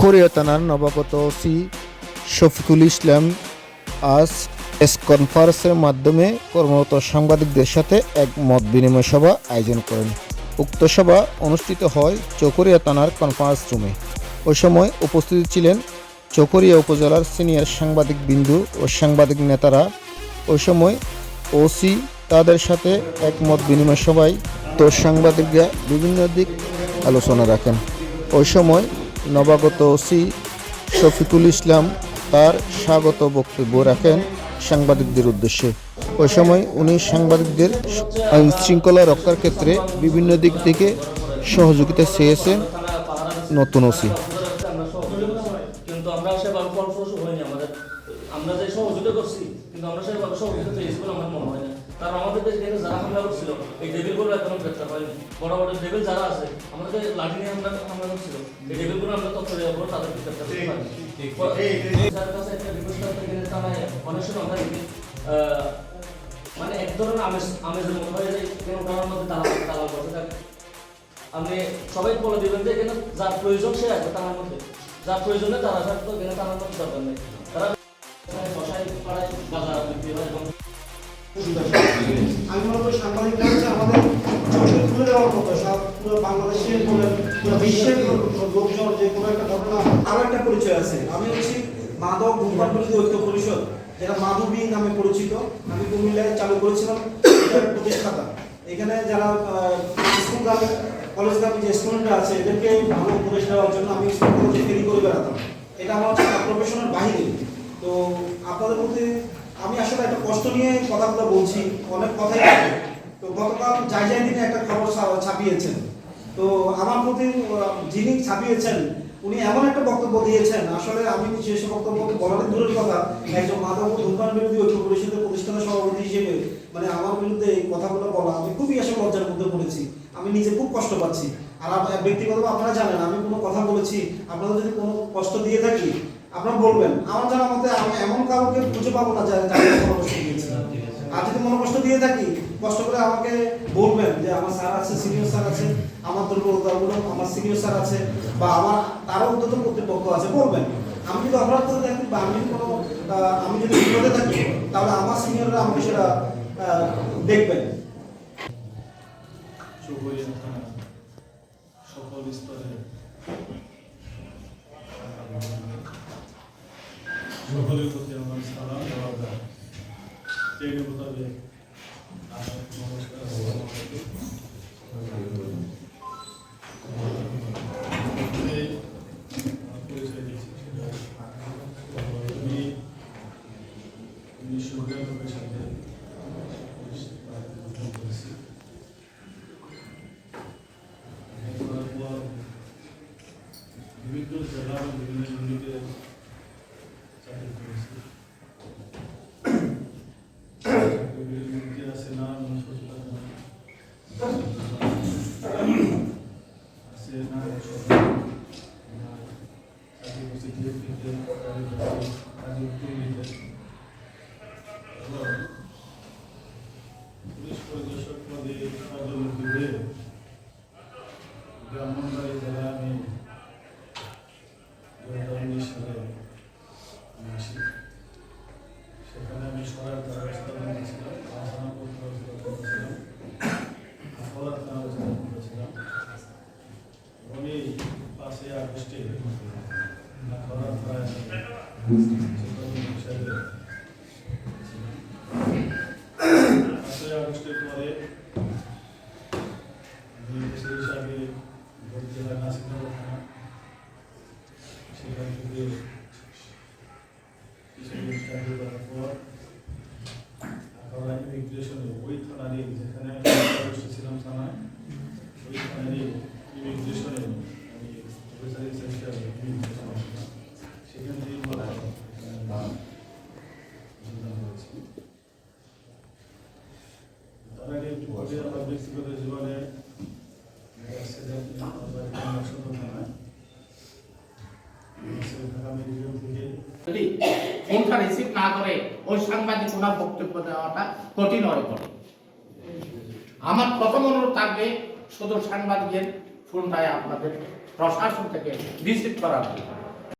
চকরিয়া থানার নবাগত ওসি শফিকুল ইসলাম আজ প্রেস কনফারেন্সের মাধ্যমে কর্মরত সাংবাদিকদের সাথে এক মত বিনিময় সভা আয়োজন করেন। উক্ত সভা অনুষ্ঠিত হয় চকরিয়া থানার কনফারেন্স রুমে। ওই সময় উপস্থিত ছিলেন চকরিয়া উপজেলার সিনিয়র সাংবাদিক বিন্দু ও সাংবাদিক নেতারা। ওই সময় ওসি তাদের সাথে এক মত বিনিময় সভায় তো সাংবাদিকরা বিভিন্ন দিক আলোচনা রাখেন। ওই সময় নবাগত ওসি শফিকুল ইসলাম তার স্বাগত বক্তব্য রাখেন সাংবাদিকদের উদ্দেশ্যে। ওই সময় উনি সাংবাদিকদের আইন শৃঙ্খলা রক্ষার ক্ষেত্রে বিভিন্ন দিক থেকে সহযোগিতা চেয়েছেন নতুন ওসি। কিন্তু আমরা সেভাবে ফলপ্রসূ হয়নি। আমরা যে সহযোগিতা করছি কিন্তু আমরা সেভাবে সহযোগিতা পেয়েছি বলে আমার মনে হয় না। কারণ আমাদের দেশে যারা হামলা করছিল এই ডেভিলগুলো এখনো গ্রেপ্তার হয়নি। বড় বড় ডেভিল যারা আছে আমাদের লাঠি নিয়ে হামলা করছিল এই ডেভিলগুলো আমরা তথ্য দেওয়ার পর তাদের গ্রেপ্তার করতে পারি। যার কাছে একটা রিকোয়েস্ট করতে গেলে তারা অনেক সময় আমরা মানে এক ধরনের আমেজের মতো হয়ে যায়। কেন ওটার মধ্যে তালা বসে থাকে। আপনি সবাই বলে দেবেন যে এখানে যার প্রয়োজন সে আছে তার মধ্যে, যার প্রয়োজনে তারা থাকতো এখানে তার মধ্যে দরকার নেই। তারা বসায় পাড়ায় বাজার বিক্রি হয় এবং আমি মনে করি সাংবাদিকরা হচ্ছে আমাদের চোখে তুলে দেওয়ার মতো সব পুরো বাংলাদেশের পুরো বিশ্বের লোকজন যে কোনো একটা ঘটনা। আরো একটা পরিচয় আছে, আমি হচ্ছি মাদক ধূমপান বিরোধী ঐক্য পরিষদ, যেটা মাধবী নামে পরিচিত। আমি কুমিল্লায় চালু করেছিলাম এটার প্রতিষ্ঠাতা। এখানে যারা স্কুলগামী কলেজগামী যে স্টুডেন্টরা আছে এদেরকে ভালো উপদেশ দেওয়ার জন্য আমি স্কুল কলেজে ফেরি করে বেড়াতাম। এটা আমার হচ্ছে প্রফেশনাল বাহিনী। তো আপনাদের মধ্যে আমি আসলে একটা কষ্ট নিয়ে কথাগুলো বলছি, অনেক কথাই থাকে। তো গতকাল যাই দিনে একটা খবর ছাপিয়েছেন। তো আমার প্রতি যিনি ছাপিয়েছেন উনি এমন একটা বক্তব্য দিয়েছেন, আসলে আমি সেই বক্তব্য বলার দূরের কথা, একজন মাদক ও ধূমপান বিরোধী ঐক্য পরিষদের প্রতিষ্ঠাতা সভাপতি হিসেবে মানে আমার বিরুদ্ধে এই কথাগুলো বলা আমি খুবই আসলে লজ্জার মধ্যে পড়েছি। আমি নিজে খুব কষ্ট পাচ্ছি। আর ব্যক্তিগতভাবে আপনারা জানেন আমি কোনো কথা বলেছি, আপনাদের যদি কোনো কষ্ট দিয়ে থাকি আপনারা বলবেন। আমার জানা মতে আমি এমন কাউকে খুঁজে পাবো না যারা কষ্ট দিয়েছে। আর যদি মনে কষ্ট দিয়ে থাকি কষ্ট করে আমাকে বলবেন যে আমার স্যার আছে, সিনিয়র স্যার আছে, আমার দুর্বলতাগুলো আমার সিনিয়র স্যার আছে বা আমার তারও উদ্যত কর্তৃপক্ষ আছে, বলবেন। আমি যদি অপরাধ করে থাকি বা আমি যদি বিপদে থাকি তাহলে আমার সিনিয়ররা আমাকে সেটা দেখবেন। সকল স্তরে সকলের প্রতি আমার সালাম জবাবদার। সেই মোতাবেক নমস্কার। পরিচয় দিচ্ছি আমি 1992 সালে করেছি। বিভিন্ন জেলা বিভিন্ন ইউনিটে চাকরি করেছি। আছে না আছে না চাকরি করছি ডিএফপিতে, পুলিশ পরিদর্শক পদে পদোন্নতি হয়ে ব্রাহ্মণবাড়ি জেলায় আমি 2019 সালে আসি। সেখানে আমি সরার ব্যবস্থা নিয়েছিলাম, থানা করেছিলাম, আখাউড়া থানা করেছিলাম। উনি 5 আগস্টে আখাউড়া থানায় হিসাবে 5 আগস্টের পরে সেই হিসাবে জেলা নাসিরনগর থানা, সেখান থেকে চাকরি করার পর আখাউড়া ইমিগ্রেশনে ওই থানারই যেখানে ছিলাম থানায়, ওই থানারই ইমিগ্রেশনে আমি অফিসার হিসেবে সেখান থেকে করেছি। তার আগে একটু পরে আমার ব্যক্তিগত জীবনে ফোনটা রিসিভ না করে ওই সাংবাদিক ওনার বক্তব্য দেওয়াটা কঠিন হয়ে পড়ে। আমার প্রথম অনুরোধ থাকবে শুধু সাংবাদিকের ফোনটাই আপনাদের প্রশাসন থেকে রিসিভ করা।